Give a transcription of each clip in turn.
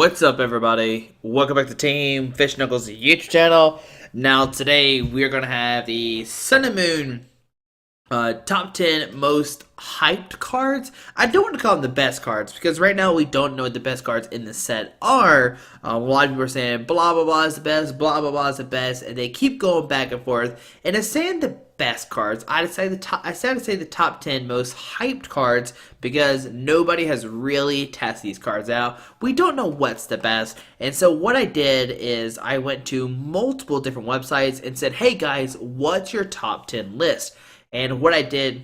What's up, everybody? Welcome back to Team Fish Knuckles YouTube channel. Now, today we are going to have the Sun and Moon top 10 most hyped cards. I don't want to call them the best cards because right now we don't know what the best cards in the set are. A lot of people are saying blah blah blah is the best, blah blah blah is the best, and they keep going back and forth. And it's saying the best cards. I decided to say the top 10 most hyped cards because nobody has really tested these cards out. We don't know what's the best. And so what I did is I went to multiple different websites and said, hey guys, what's your top 10 list? And what I did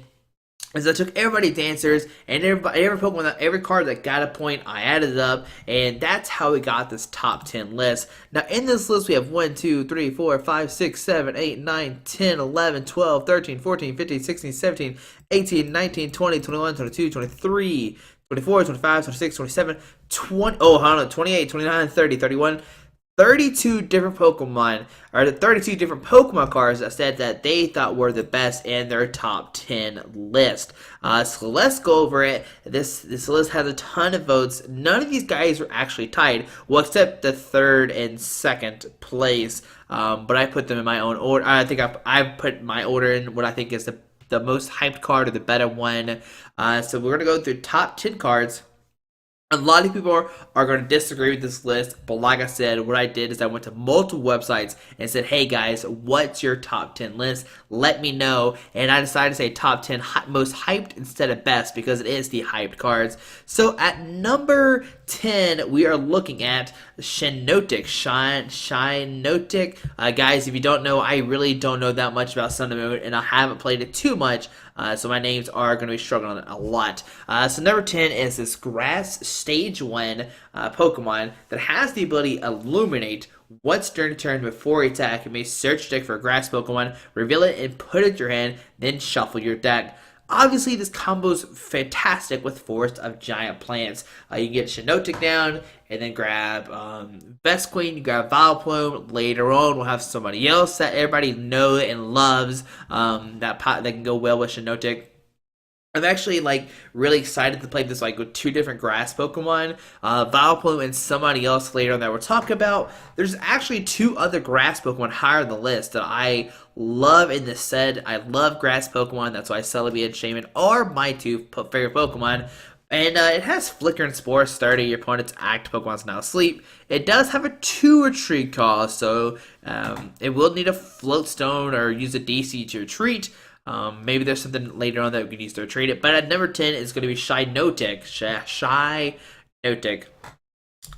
is I took everybody's answers and every card that got a point, I added it up, and that's how we got this top 10 list. Now in this list we have 1, 2, 3, 4, 5, 6, 7, 8, 9, 10, 11, 12, 13, 14, 15, 16, 17, 18, 19, 20, 21, 22, 23, 24, 25, 26, 27, 20, 28, 29, 30, 31, 32 different Pokemon, or the 32 different Pokemon cards that said that they thought were the best in their top 10 list. So let's go over it. This list has a ton of votes. None of these guys were actually tied, well, except the third and second place. But I put them in my own order. I think I put my order in what I think is the most hyped card or the better one. So we're gonna go through top 10 cards. A lot of people are going to disagree with this list, but like I said, what I did is I went to multiple websites and said, hey guys, what's your top 10 list? Let me know. And I decided to say top 10 most hyped instead of best because it is the hyped cards. So at number 10, we are looking at Shinnodick. Shinnodick. Guys, if you don't know, I really don't know that much about Sun and Moon, and I haven't played it too much. So my names are going to be struggling on it a lot. So number 10 is this Grass Stage 1 Pokemon that has the ability Illuminate. Once during a turn before you attack, you may search your deck for a grass Pokemon, reveal it and put it in your hand, then shuffle your deck. Obviously, this combo's fantastic with Forest of Giant Plants. You get Shinnodick down, and then grab Vespiquen, you grab Vileplume. Later on, we'll have somebody else that everybody knows and loves that can go well with Shinnodick. I'm actually really excited to play this with two different grass Pokemon, Vileplume and somebody else later on that we'll talk about. There's actually two other grass Pokemon higher on the list that I love in this set. I love grass Pokemon, that's why Celebi and Shaman are my two favorite Pokemon. And it has Flicker and Spore. Starting your opponent's active Pokemon is now asleep. It does have a 2 retreat cost, so it will need a Float Stone or use a DC to retreat. Maybe there's something later on that we can use to retreat it. But at number 10 is going to be Shinnodick. Shinnodick.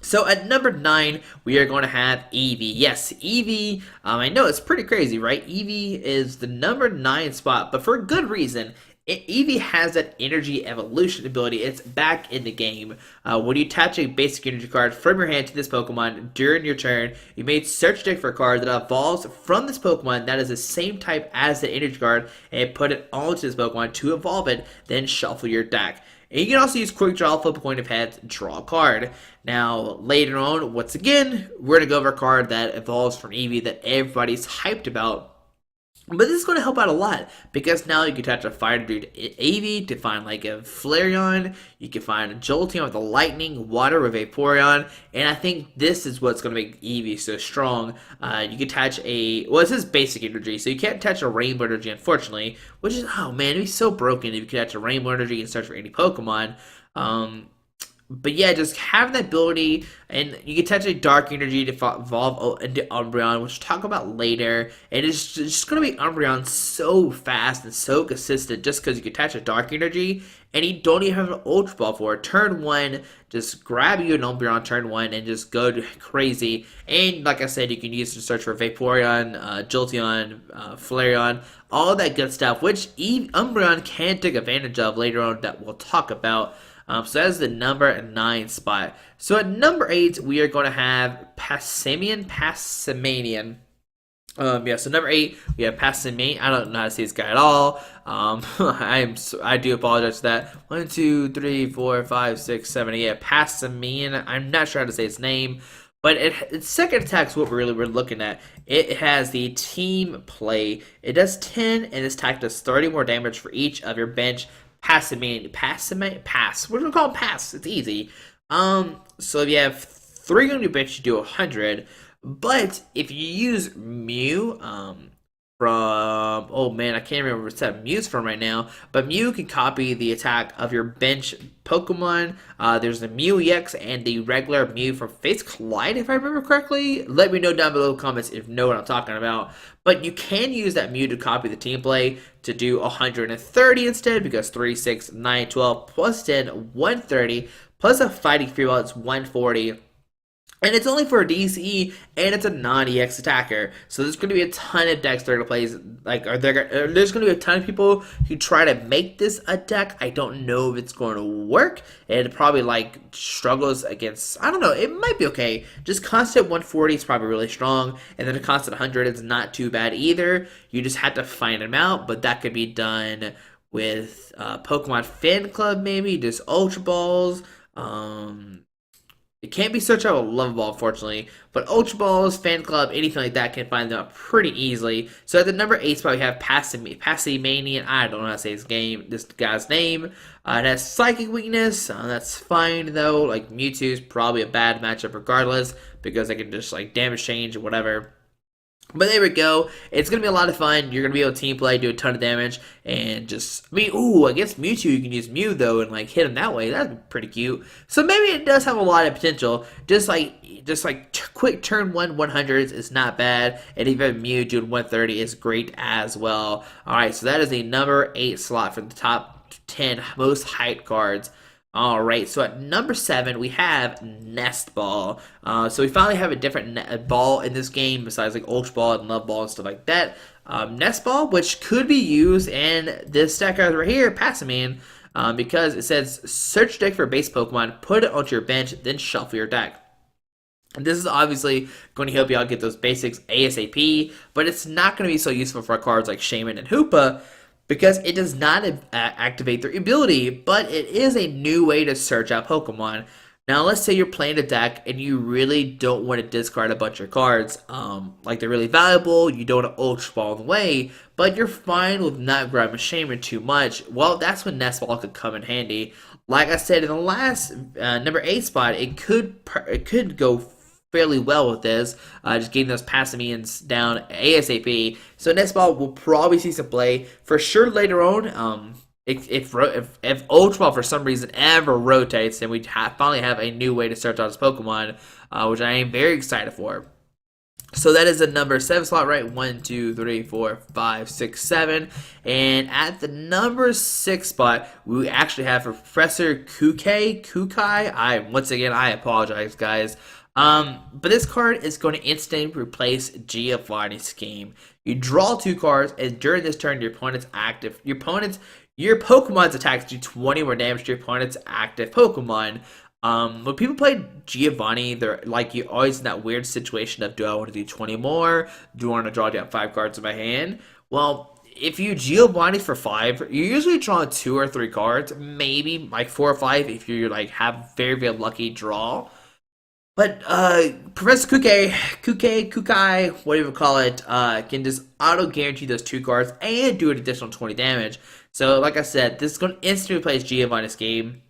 So at number 9, we are going to have Eevee. Yes, Eevee, I know it's pretty crazy, right? Eevee is the number 9 spot, but for a good reason. Eevee has that energy evolution ability. It's back in the game. When you attach a basic energy card from your hand to this Pokemon during your turn, you may search deck for a card that evolves from this Pokemon that is the same type as the energy card and put it onto this Pokemon to evolve it, then shuffle your deck. And you can also use Quick Draw, flip a coin of heads, draw a card. Now, later on, once again, we're going to go over a card that evolves from Eevee that everybody's hyped about. But this is going to help out a lot because now you can attach a Fire Dude Eevee to find a Flareon. You can find a Jolteon with a Lightning, Water with Vaporeon, and I think this is what's going to make Eevee so strong. You can attach this is basic energy, so you can't attach a Rainbow Energy, unfortunately, which is, oh man, it'd be so broken if you could attach a Rainbow Energy and search for any Pokemon. But yeah, just having that ability, and you can attach a Dark Energy to evolve into Umbreon, which we'll talk about later. And it's just going to be Umbreon so fast and so consistent just because you can attach a Dark Energy, and you don't even have an Ultra Ball for it. Turn 1, just grab you an Umbreon turn 1 and just go crazy. And like I said, you can use it to search for Vaporeon, Jolteon, Flareon, all that good stuff, which Umbreon can take advantage of later on that we'll talk about. So that's the number 9 spot. So at number 8, we are going to have Simeon. So number 8, we have Simeon. I don't know how to say this guy at all. I do apologize for that. 1, 2, 3, 4, 5, 6, 7, 8. Simeon. I'm not sure how to say his name. But its second attack is what we're looking at. It has the team play. It does 10, and this attack does 30 more damage for each of your bench. Pass. We're gonna call him Pass. It's easy. So if you have 3 on your bench, you do 100. But if you use Mew, from oh man, I can't remember what set Mew's from right now, but Mew can copy the attack of your bench Pokemon. There's the Mew EX and the regular Mew from Face Collide, if I remember correctly. Let me know down below in the comments if you know what I'm talking about. But you can use that Mew to copy the team play to do 130 instead, because 3, 6, 9, 12 plus 10, 130 plus a Fighting Fury, it's 140. And it's only for a DCE, and it's a non-EX attacker. So there's going to be a ton of decks that are going to play. There's going to be a ton of people who try to make this a deck. I don't know if it's going to work. It probably struggles against. I don't know. It might be okay. Just constant 140 is probably really strong, and then a constant 100 is not too bad either. You just have to find them out, but that could be done with Pokemon Fan Club, maybe just Ultra Balls. It can't be searched out with Love Ball, unfortunately, but Ultra Balls, Fan Club, anything like that can find them out pretty easily. So at the number 8 spot, we have Passimian. I don't know how to say this guy's name. It has Psychic Weakness. That's fine, though. Like, Mewtwo is probably a bad matchup regardless, because they can just, damage change or whatever. But there we go. It's going to be a lot of fun. You're going to be able to team play, do a ton of damage, and against Mewtwo, you can use Mew, though, and, hit him that way. That'd be pretty cute. So maybe it does have a lot of potential. Just quick turn 100s is not bad, and even Mew doing 130 is great as well. Alright, so that is the number 8 slot for the top 10 most hyped cards. Alright, so at number 7, we have Nest Ball. So we finally have a different ball in this game besides Ultra Ball and Love Ball and stuff like that. Nest Ball, which could be used in this deck right here, Passimian, because it says search deck for base Pokemon, put it onto your bench, then shuffle your deck. And this is obviously going to help you out get those basics ASAP, but it's not going to be so useful for cards like Shaman and Hoopa, because it does not activate their ability, but it is a new way to search out Pokemon. Now, let's say you're playing a deck and you really don't want to discard a bunch of cards, they're really valuable, you don't want to Ultra Ball in the way, but you're fine with not grabbing Shaman too much. Well, that's when Nest Ball could come in handy. Like I said in the last number 8 spot, it could go fairly well with this, just getting those Passimians down ASAP. So Nest Ball will probably see some play for sure later on. If Ultra Ball for some reason ever rotates, then we finally have a new way to search out his Pokemon, which I am very excited for. So that is the number 7 slot, right? 1, 2, 3, 4, 5, 6, 7. And at the number 6 spot, we actually have Professor Kukai. Once again, I apologize, guys. But this card is going to instantly replace Giovanni's Scheme. You draw 2 cards, and during this turn, your opponent's active. Your Pokemon's attacks do 20 more damage to your opponent's active Pokemon. When people play Giovanni, they're you're always in that weird situation of, do I want to do 20 more? Do I want to draw down 5 cards in my hand? Well, if you Giovanni for 5, you usually draw 2 or 3 cards, maybe 4 or 5 if you have very, very lucky draw. But Professor Kukai, whatever you call it, can just auto-guarantee those 2 cards and do an additional 20 damage. So, like I said, this is going to instantly replace Giovanni's Game.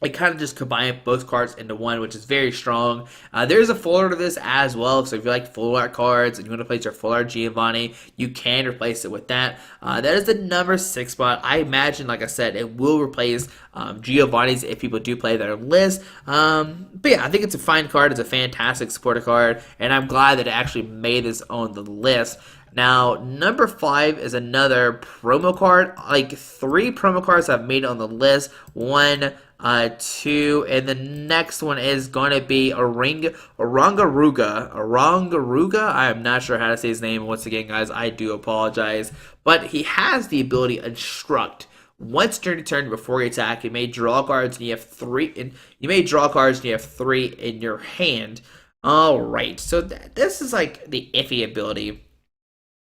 It kind of just combines both cards into one, which is very strong. There's a full art of this as well, so if you like full art cards and you want to place your full art Giovanni, you can replace it with that. That is the number 6 spot. I imagine, like I said, it will replace Giovanni's if people do play their list. But yeah, I think it's a fine card. It's a fantastic supporter card, and I'm glad that it actually made this on the list. Now, number 5 is another promo card. 3 promo cards I've made on the list. 1, 2, and the next one is going to be Arooga. I am not sure how to say his name. Once again, guys, I do apologize. But he has the ability Instruct. Once during the turn before you attack, you may draw cards and you have 3. You have 3 in your hand. All right, so this is the iffy ability.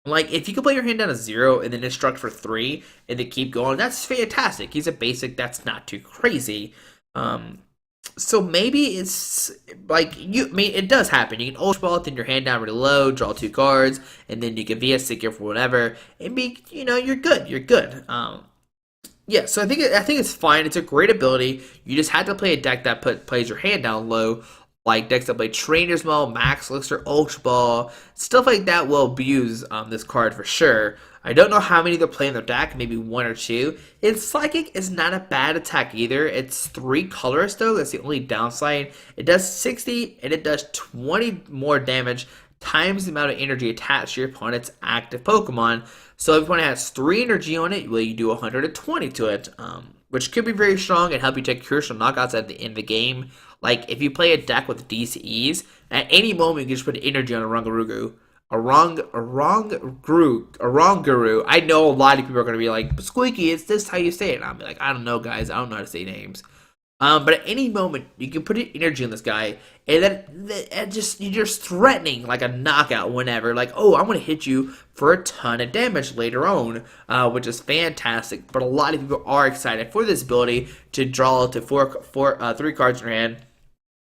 If you can play your hand down to 0 and then Instruct for 3 and then keep going, that's fantastic. He's a basic, that's not too crazy. So maybe it's it does happen. You can Ultra Ball, then your hand down really low, draw 2 cards, and then you can VS Seeker for whatever, and you're good. You're good. Yeah, so I think it's fine. It's a great ability. You just have to play a deck that plays your hand down low. like decks that play Trainer's Maul, Max Elixir, Ultra Ball, stuff like that will abuse this card for sure. I don't know how many they're playing in their deck, maybe one or two. And Psychic is not a bad attack either. It's 3 colors though, that's the only downside. It does 60 and it does 20 more damage times the amount of energy attached to your opponent's active Pokemon. So if your opponent has 3 energy on it, well, you do 120 to it, which could be very strong and help you take crucial knockouts at the end of the game. Like, if you play a deck with DCEs, at any moment you can just put energy on a Rungarugu. A wrong guru. I know a lot of people are going to be like, Squeaky, is this how you say it? And I'll be like, I don't know, guys. I don't know how to say names. But at any moment, you can put energy on this guy, and then you're just threatening like a knockout whenever. Like, oh, I'm going to hit you for a ton of damage later on, which is fantastic. But a lot of people are excited for this ability to draw to 3 cards in your hand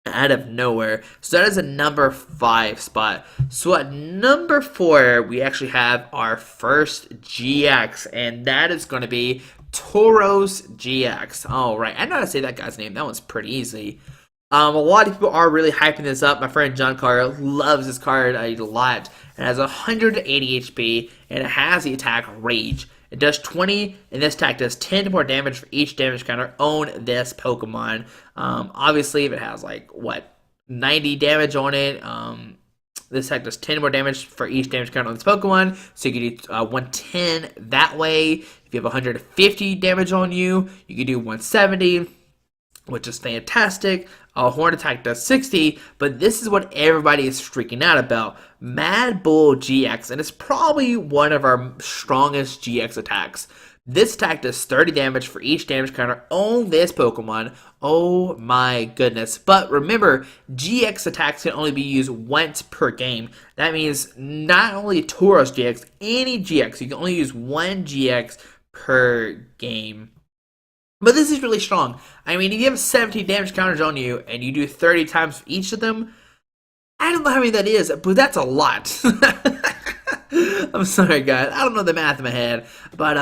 out of nowhere. So that is a number 5 spot. So at number 4, we actually have our first GX, and that is going to be Toros GX. All right, I know how to say that guy's name. That one's pretty easy. A lot of people are really hyping this up. My friend John Carr loves this card a lot. It has 180 HP, and it has the attack Rage. It does 20, and this attack does 10 more damage for each damage counter on this Pokemon. Obviously, if it has, 90 damage on it, this attack does 10 more damage for each damage counter on this Pokemon. So you can do 110 that way. If you have 150 damage on you, you can do 170, which is fantastic. Horn attack does 60, but this is what everybody is freaking out about. Mad Bull GX, and it's probably one of our strongest GX attacks. This attack does 30 damage for each damage counter on this Pokemon. Oh my goodness. But remember, GX attacks can only be used once per game. That means not only Toros GX, any GX, you can only use 1 GX per game. But this is really strong. I mean, if you have 17 damage counters on you and you do 30 times for each of them, I don't know how many that is, but that's a lot. I'm sorry, guys. I don't know the math in my head. But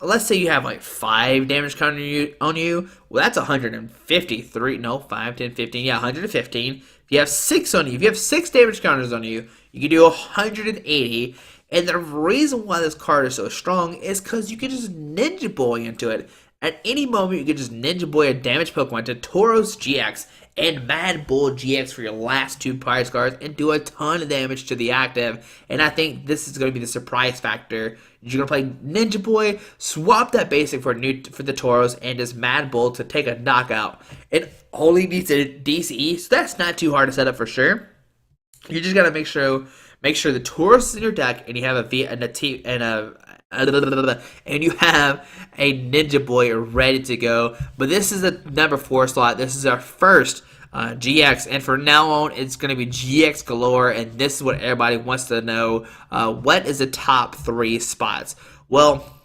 let's say you have 5 damage counters on you. Well, that's 153. No, 5, 10, 15. Yeah, 115. If you have 6 on you, if you have 6 damage counters on you, you can do 180. And the reason why this card is so strong is because you can just Ninja Boy into it. At any moment, you can just Ninja Boy a damaged Pokemon to Toros GX and Mad Bull GX for your last 2 prize cards and do a ton of damage to the active. And I think this is going to be the surprise factor. You're going to play Ninja Boy, swap that basic for the Toros, and just Mad Bull to take a knockout. It only needs a DCE, so that's not too hard to set up for sure. You just got to make sure the Toros is in your deck, and you have and you have a Ninja Boy ready to go. But this is the number 4 slot. This is our first GX, and from now on, it's going to be GX galore, and this is what everybody wants to know. What is the top 3 spots? Well,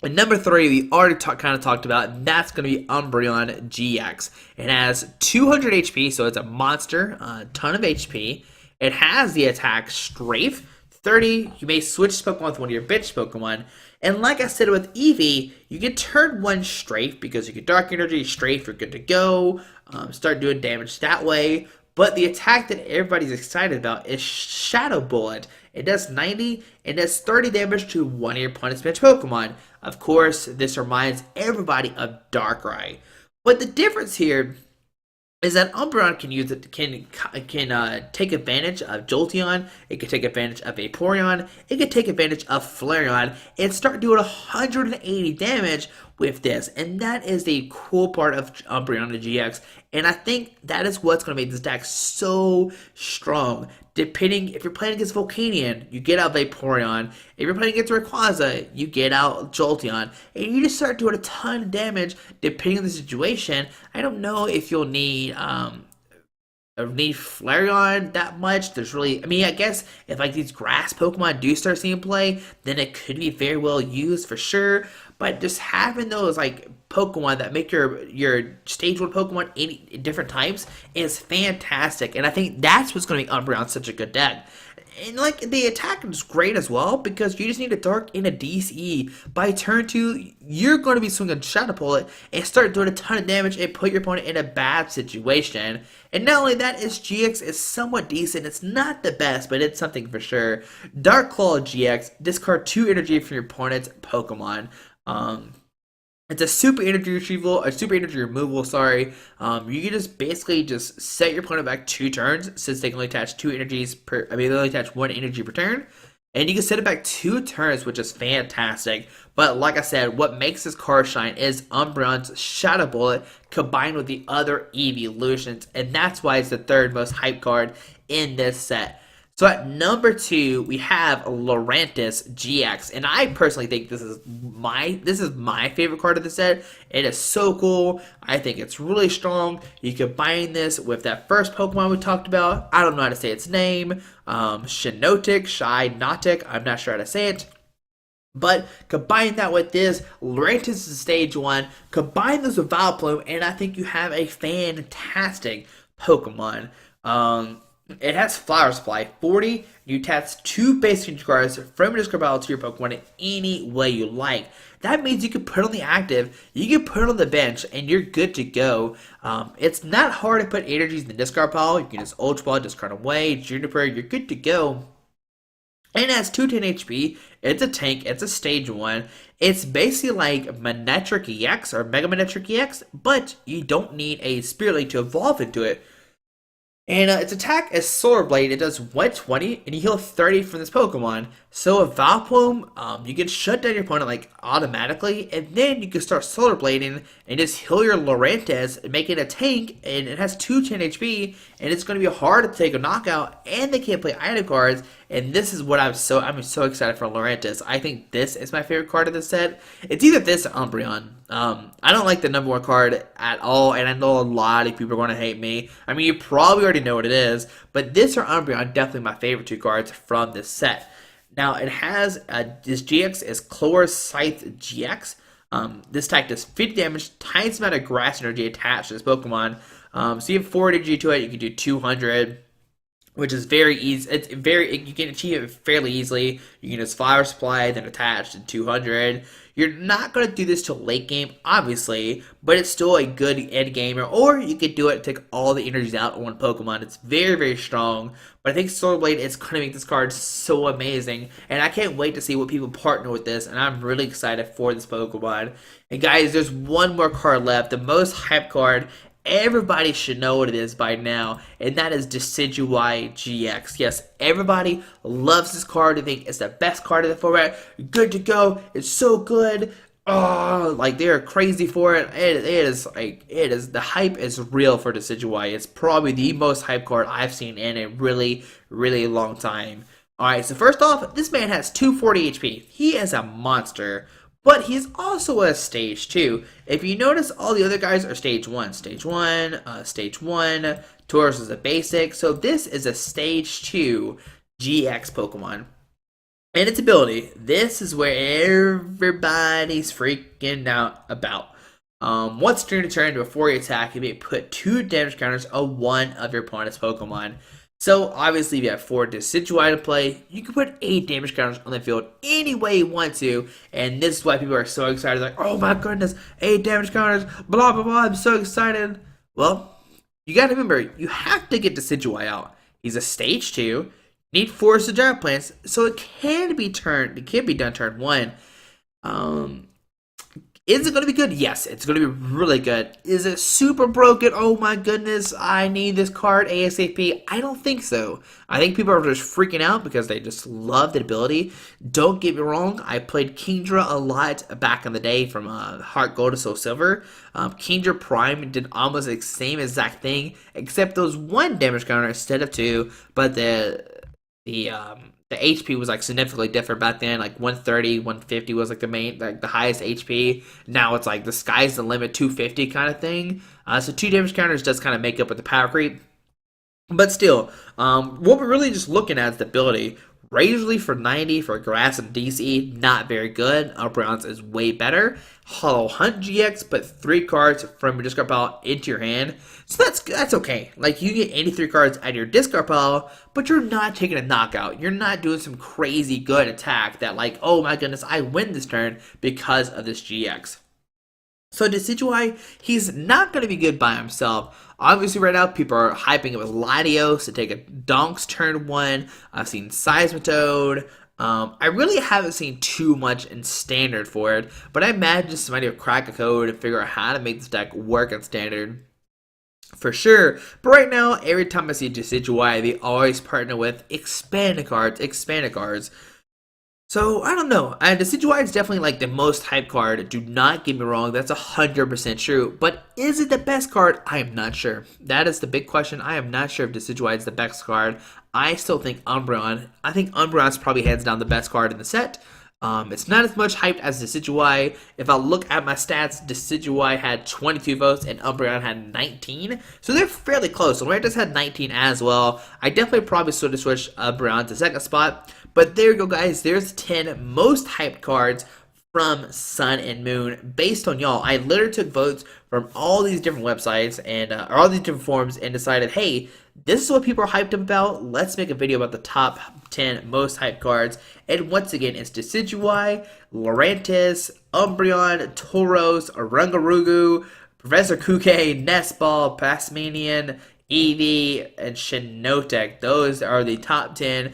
at number 3, we already kind of talked about, and that's going to be Umbreon GX. It has 200 HP, so it's a monster, a ton of HP. It has the attack Strafe, 30, you may switch Pokemon with one of your bitch Pokemon. And like I said with Eevee, you can turn 1 Strafe because you get Dark Energy, Strafe, you're good to go. Start doing damage that way. But the attack that everybody's excited about is Shadow Bullet. It does 90 and does 30 damage to one of your opponent's bitch Pokemon. Of course, this reminds everybody of Darkrai. But the difference here is that Umbreon can take advantage of Jolteon, it can take advantage of Vaporeon, it can take advantage of Flareon, and start doing 180 damage with this. And that is the cool part of Umbreon GX. And I think that is what's going to make this deck so strong. Depending, if you're playing against Volcanion, you get out Vaporeon. If you're playing against Rayquaza, you get out Jolteon. And you just start doing a ton of damage depending on the situation. I don't know if you'll need Flareon that much. There's really, I mean, I guess if these grass Pokemon do start seeing play, then it could be very well used for sure. But just having those Pokemon that make your stage 1 Pokemon any different types is fantastic. And I think that's what's going to make Umbreon such a good deck. And like the attack is great as well because you just need a dark and a DCE. By turn 2, you're going to be swinging Shadow Bullet and start doing a ton of damage and put your opponent in a bad situation. And not only that, its GX is somewhat decent. It's not the best, but it's something for sure. Dark Claw GX, discard 2 energy from your opponent's Pokemon. It's a super energy retrieval, a super energy removal, sorry. You can just basically just set your opponent back 2 turns since they can only attach 2 energies per, they only attach 1 energy per turn. And you can set it back 2 turns, which is fantastic. But like I said, what makes this card shine is Umbreon's Shadow Bullet combined with the other Eevee evolutions. And that's why it's the 3rd most hype card in this set. So at number 2, we have Laurentis GX, and I personally think this is my favorite card of the set. It is so cool. I think it's really strong. You combine this with that first Pokemon we talked about. I don't know how to say its name. Shinnodick. I'm not sure how to say it. But combine that with this, Laurentis is stage 1. Combine this with Vileplume, and I think you have a fantastic Pokemon. It has Flower Supply, 40. You attach 2 basic cards from your discard pile to your Pokemon in any way you like. That means you can put it on the active, you can put it on the bench, and you're good to go. It's not hard to put energies in the discard pile. You can just Ultra Ball, discard away, Juniper, you're good to go. And it has 210 HP. It's a tank. It's a stage 1. It's basically like Manectric EX or Mega Manectric EX, but you don't need a Spirit Link to evolve into it. And its attack is Solar Blade. It does 120, and you heal 30 from this Pokemon. So with Vileplume, you can shut down your opponent like automatically, and then you can start Solar Blading and just heal your Laurentis, and make it a tank. And it has 210 HP, and it's going to be hard to take a knockout. And they can't play item cards. And this is what I'm so excited for Laurentis. I think this is my favorite card of the set. It's either this or Umbreon. I don't like the number 1 card at all, and I know a lot of people are going to hate me. I mean, you probably already know what it is, but this or Umbreon definitely my favorite 2 cards from this set. Now, it has, this GX is Chlor's Scythe GX. This attack does 50 damage, times the amount of grass energy attached to this Pokemon. So you have 4 energy to it, you can do 200. Which is very easy. You can achieve it fairly easily. You can just Flower Supply, then attach to 200. You're not going to do this till late game, obviously, but it's still a good end gamer. Or you could do it, take all the energies out on one Pokemon. It's very, very strong. But I think Solar Blade is going to make this card so amazing. And I can't wait to see what people partner with this. And I'm really excited for this Pokemon. And guys, there's one more card left. The most hype card. Everybody should know what it is by now, and that is Decidueye GX. Yes, everybody loves this card. They think it's the best card of the format. Good to go. It's so good. Oh, like they're crazy for it. It is the hype is real for Decidueye. It's probably the most hype card I've seen in a really, really long time. Alright, so first off, this man has 240 HP. He is a monster. But he's also a stage 2. If you notice, all the other guys are stage 1. Stage 1, stage 1. Toros is a basic. So this is a stage 2 GX Pokemon. And its ability, this is where everybody's freaking out about. Once during a turn, before you attack, you may put 2 damage counters on one of your opponent's Pokemon. So, obviously, if you have 4 Decidueye to play, you can put 8 damage counters on the field any way you want to. And this is why people are so excited. Like, oh my goodness, 8 damage counters, blah, blah, blah, I'm so excited. Well, you gotta remember, you have to get Decidueye out. He's a stage 2, need 4 Decidueye plants, so it can be done turn 1. Is it going to be good? Yes, it's going to be really good. Is it super broken? Oh my goodness, I need this card ASAP. I don't think so. I think people are just freaking out because they just love the ability. Don't get me wrong, I played Kingdra a lot back in the day from Heart Gold to Soul Silver. Kingdra Prime did almost the same exact thing, except those 1 damage counter instead of 2, but the HP was like significantly different back then. Like 130, 150 was like the highest HP. Now it's like the sky's the limit, 250 kind of thing. So 2 damage counters does kind of make up with the power creep. But still, what we're really just looking at is the ability. Razor Leaf for 90 for Grass and DC, not very good. Umbreon's is way better. Hollow Hunt GX, put 3 cards from your discard pile into your hand. So that's okay. Like, you get 83 cards out of your discard pile, but you're not taking a knockout. You're not doing some crazy good attack that, like, oh my goodness, I win this turn because of this GX. So Decidueye, he's not going to be good by himself. Obviously, right now, people are hyping it with Latios to take a Donk's turn 1. I've seen Seismitoad. I really haven't seen too much in Standard for it, but I imagine somebody will crack a code and figure out how to make this deck work in Standard. For sure, but right now, every time I see Decidueye, they always partner with expanded cards. So, I don't know. Decidueye is definitely like the most hype card. Do not get me wrong, that's 100% true. But is it the best card? I am not sure. That is the big question. I am not sure if Decidueye is the best card. I still think Umbreon. I think Umbreon's probably hands down the best card in the set. It's not as much hyped as Decidueye. If I look at my stats, Decidueye had 22 votes and Umbreon had 19. So they're fairly close. Laurentis had 19 as well. I definitely probably sort of switch Umbreon to second spot. But there you go, guys. There's 10 most hyped cards from Sun and Moon based on y'all. I literally took votes from all these different websites and or all these different forums and decided, hey, this is what people are hyped about. Let's make a video about the top 10 most hyped cards. And once again, it's Decidueye, Laurentis, Umbreon, Toros, Arooga, Professor Kuke, Nestball, Passmanian, Eevee, and Shinnodick. Those are the top 10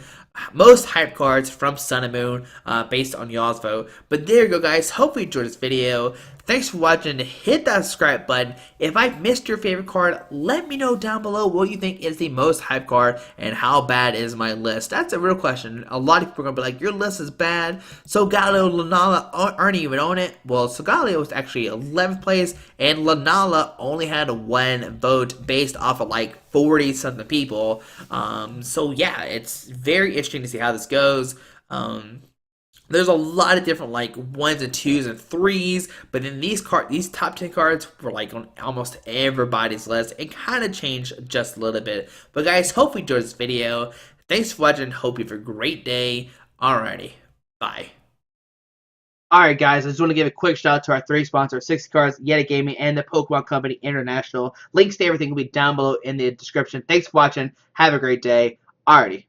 most hype cards from Sun and Moon based on y'all's vote. But there you go, guys. Hopefully you enjoyed this video. Thanks for watching. Hit that subscribe button. If I missed your favorite card, let me know down below what you think is the most hype card and how bad is my list. That's a real question. A lot of people are going to be like, your list is bad. So Galio and Lunala aren't even on it. Well, Solgaleo was actually 11th place and Lunala only had 1 vote based off of like 40 something people. So yeah, it's very interesting to see how this goes. There's a lot of different like 1s and 2s and 3s, but then these top 10 cards were like on almost everybody's list. It kind of changed just a little bit. But guys, hope you enjoyed this video. Thanks for watching. Hope you have a great day. Alrighty, bye. Alright guys, I just want to give a quick shout out to our 3 sponsors, 60 Cards, Yeti Gaming, and the Pokemon Company International. Links to everything will be down below in the description. Thanks for watching. Have a great day. Alrighty.